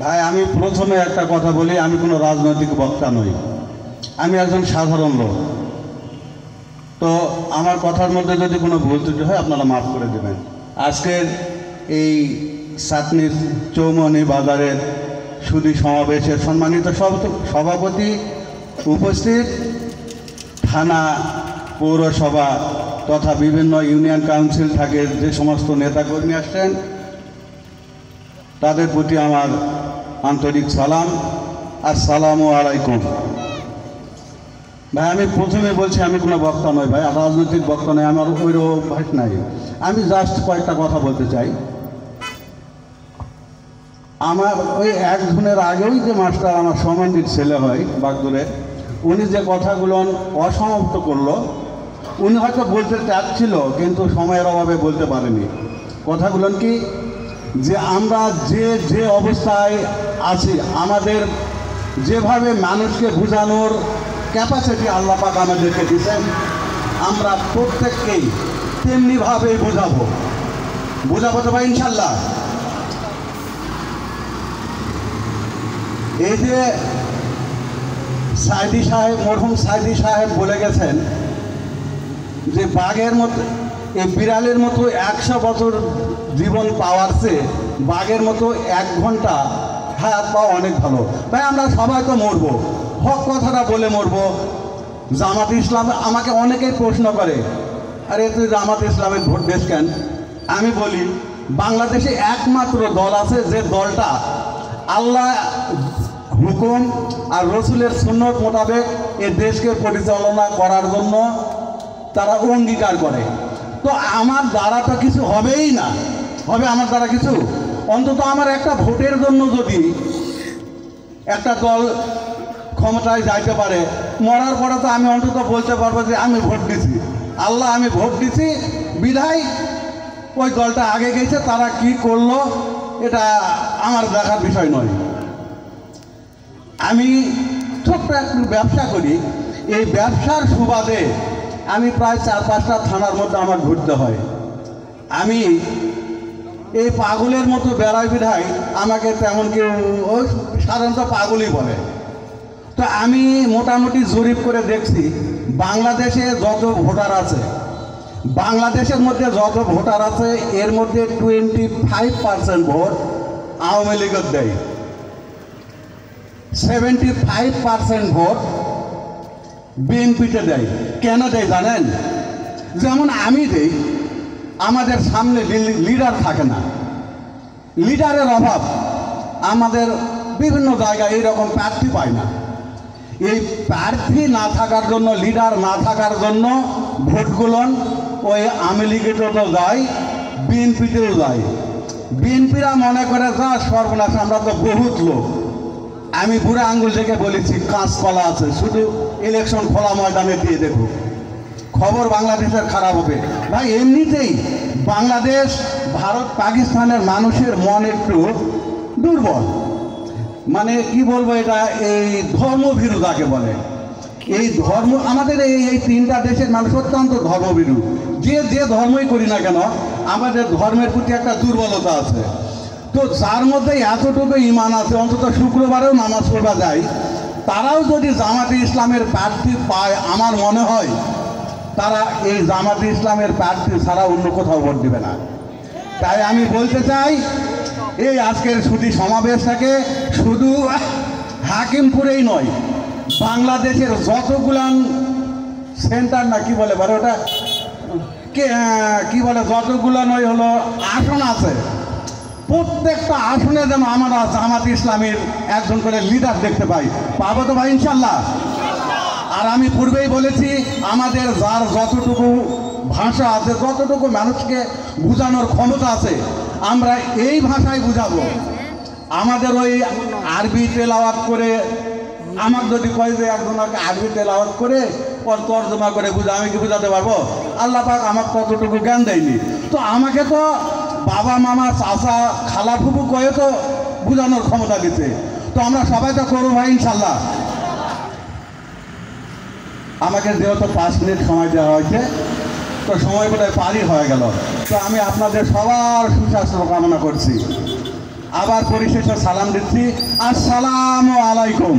ভাই আমি প্রথমে একটা কথা বলি, আমি কোনো রাজনৈতিক বক্তা নই, আমি একজন সাধারণ লোক। তো আমার কথার মধ্যে যদি কোনো ভুল ত্রুটি হয় আপনারা মাফ করে দেবেন। আজকের এই চাটনির চৌমনি বাজারের সুধী সমাবেশের সম্মানিত সভাপতি উপস্থিত, থানা পৌরসভা তথা বিভিন্ন ইউনিয়ন কাউন্সিল থেকে যে সমস্ত নেতাকর্মী আসছেন তাদের প্রতি আমার আন্তরিক সালাম। আসসালামু আলাইকুম। ভাই আমি প্রথমে বলছি আমি কোনো বক্তা নই ভাই, রাজনৈতিক বক্তা নয়, আমার ওইরকম অভ্যাস নাই। আমি জাস্ট কয়েকটা কথা বলতে চাই। আমার ওই একজনের আগেও যে মাস্টার আমার সম্মানিত ছেলে হয় বাগদুরে, উনি যে কথাগুলো অসমাপ্ত করলো, উনি হয়তো বলতে চাচ্ছিল কিন্তু সময়ের অভাবে বলতে পারেনি। কথাগুলো কি যে আমরা যে অবস্থায় আছি, আমাদের যেভাবে মানুষকে বোঝানোর ক্যাপাসিটি আল্লাহ পাক আমাদেরকে দিয়েছেন, আমরা প্রত্যেককেই তেমনিভাবেই বোঝাবো তো ভাই ইনশাল্লাহ। এই যে সাইদি সাহেব, মরহুম সাইদি সাহেব বলে গেছেন যে বাঘের মতো, এই বিড়ালের মতো 100 বছর জীবন পাওয়ার চেয়ে বাঘের মতো 1 ঘন্টা হায়াত পাওয়া অনেক ভালো। তাই আমরা সবাই তো মরবো, হক কথাটা বলে মরবো। জামাত ইসলাম আমাকে অনেকেই প্রশ্ন করে, আরে তুই জামাত ইসলামের ভোট দিস কেন? আমি বলি বাংলাদেশে একমাত্র দল আছে যে দলটা আল্লাহ হুকুম আর রসুলের সুন্নত মোতাবেক এই দেশকে পরিচালনা করার জন্য তারা অঙ্গীকার করে। তো আমার দ্বারা তো কিছু হবেই না, হবে আমার দ্বারা কিছু? অন্তত আমার একটা ভোটের জন্য যদি একটা দল ক্ষমতায় যাইতে পারে, মরার পরে তো আমি অন্তত বলতে পারবো যে আমি ভোট দিছি, আল্লাহ আমি ভোট দিছি বিধায় ওই দলটা আগে গেছে, তারা কি করলো এটা আমার দেখার বিষয় নয়। আমি ছোট্ট একটু ব্যবসা করি, এই ব্যবসার সুবাদে আমি প্রায় 4-5টা থানার মধ্যে আমার ঘুরতে হয়। আমি এই পাগলের মতো বেড়াই বিধায় আমাকে তেমন কেউ ওই সাধারণত পাগলই বলে। তো আমি মোটামুটি জরিপ করে দেখছি বাংলাদেশে যত ভোটার আছে, বাংলাদেশের মধ্যে যত ভোটার আছে এর মধ্যে 25% ভোট আওয়ামী লীগের দেয়, 75% ভোট বিএনপিতে দেয়। কেন দেয় জানেন? যেমন আমি দেই, আমাদের সামনে লিডার থাকে না, লিডারের অভাব, আমাদের বিভিন্ন জায়গায় এইরকম প্রার্থী পায় না। এই প্রার্থী না থাকার জন্য, লিডার না থাকার জন্য ভোটগুলো ওই আওয়ামী লীগেরও যায়, বিএনপিতেও যায়। বিএনপিরা মনে করে যা সর্বনাশ, আমরা তো বহুত লোক। আমি বুড়া আঙ্গুল থেকে বলেছি কাঁচকলা আছে, শুধু ইলেকশন খোলা ময়দানে দিয়ে দেখো, খবর বাংলাদেশের খারাপ হবে। ভাই এমনিতেই বাংলাদেশ, ভারত, পাকিস্তানের মানুষের মন একটু দুর্বল, মানে কি বলবো, এটা এই ধর্মভীরু যাকে বলে, এই ধর্ম আমাদের এই 3টা দেশের মানুষ অত্যন্ত ধর্মভীরু। যে ধর্মই করি না কেন আমাদের ধর্মের প্রতি একটা দুর্বলতা আছে। তো যার মধ্যে এতটুকু ইমান আছে, অন্তত শুক্রবারেও নামাজ পড়া যায়, তারাও যদি জামাতে ইসলামের প্রার্থী পায়, আমার মনে হয় তারা এই জামাতে ইসলামের প্রার্থী ছাড়া অন্য কোথাও ভোট দেবে না। তাই আমি বলতে চাই, এই আজকের সুধী সমাবেশটাকে শুধু হাকিমপুরেই নয়, বাংলাদেশের যতগুলান সেন্টার না কি বলে বলে ওটা কি বলে, যতগুলান ওই হলো আসন আছে, প্রত্যেকটা আসনে যেন আমরা জামাত ইসলামের একজন করে লিডার দেখতে পাই। পাবো তো ভাই ইনশাল্লাহ? আর আমি পূর্বেই বলেছি, আমাদের যার যতটুকু ভাষা আছে, যতটুকু মানুষকে বোঝানোর ক্ষমতা আছে, আমরা এই ভাষায় বুঝাবো। আমাদের ওই আরবি তেলাওয়াত করে, আমার যদি কয় যে একজনকে আরবি তেলাওয়াত করে ওর তর্জমা করে বুঝা, আমি কি বুঝাতে পারবো? আল্লাহ পাক আমার ততটুকু জ্ঞান দেয়নি। তো আমাকে তো বাবা, মামা, চাচা, খালা, ফুফু কয়ে তো বোঝানোর ক্ষমতা দিতে। তো আমরা সবাই তো করবো ভাই ইনশাল্লাহ। আমাকে যেহেতু 5 মিনিট সময় দেওয়া হয়েছে, তো সময় বোধহয় পারই হয়ে গেল। তো আমি আপনাদের সবার সুস্বাস্থ্য কামনা করছি। আবার পরিশেষে সালাম দিচ্ছি, আসসালামু আলাইকুম।